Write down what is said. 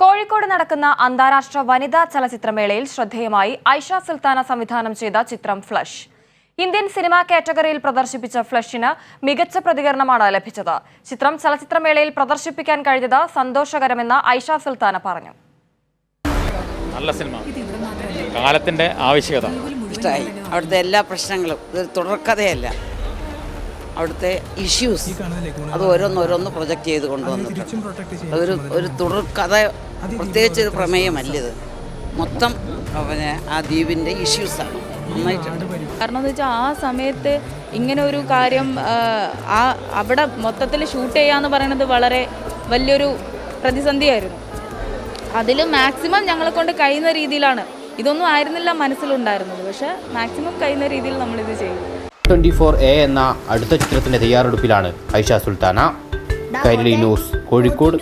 കോഴിക്കോട് നടക്കുന്ന അന്താരാഷ്ട്ര വനിതാ ചലച്ചിത്രമേളയിൽ ശ്രദ്ധേയമായി ഐഷ സുൽത്താന സംവിധാനം ചെയ്ത ചിത്രം ഫ്ലഷ്. ഇന്ത്യൻ സിനിമാ കാറ്റഗറിയിൽ പ്രദർശിപ്പിച്ച ഫ്ലഷിന് മികച്ച പ്രതികരണമാണ് ലഭിച്ചത്. ചിത്രം ചലച്ചിത്രമേളയിൽ പ്രദർശിപ്പിക്കാൻ കഴിഞ്ഞത് സന്തോഷകരമെന്ന് ഐഷ സുൽത്താന പറഞ്ഞു. നല്ല സിനിമ, കാലത്തിന്റെ ആവശ്യകത. ഇഷ്ടമായി. അവിടുത്തെ എല്ലാ പ്രശ്നങ്ങളും ഇതൊരു തുടർക്കഥയല്ല, അവിടുത്തെ ഇഷ്യൂസ് അത് ഓരോന്നോരോന്ന് പ്രൊജക്റ്റ് ചെയ്ത് കൊണ്ടുവന്നിട്ടുണ്ട്. ഒരു തുടർക്കഥ, പ്രത്യേകിച്ച് ഒരു പ്രമേയമല്ലിത്, മൊത്തം പിന്നെ ആ ദ്വീപിൻ്റെ ഇഷ്യൂസാണ്. നന്നായിട്ടുണ്ട്. കാരണം എന്ന് വെച്ചാൽ ആ സമയത്ത് ഇങ്ങനെ ഒരു കാര്യം അവിടെ മൊത്തത്തിൽ ഷൂട്ട് ചെയ്യാന്ന് പറയുന്നത് വളരെ വലിയൊരു പ്രതിസന്ധിയായിരുന്നു. അതിൽ മാക്സിമം ഞങ്ങളെ കൊണ്ട് കഴിയുന്ന രീതിയിലാണ്, ഇതൊന്നും ആയിരുന്നില്ല മനസ്സിലുണ്ടായിരുന്നത്, പക്ഷേ മാക്സിമം കഴിയുന്ന രീതിയിൽ നമ്മളിത് ചെയ്തു. 24A എന്ന അടുത്ത ചിത്രത്തിന്റെ തയ്യാറെടുപ്പിലാണ് ഐഷ സുൽത്താന. കൈരളി ന്യൂസ്, കോഴിക്കോട്.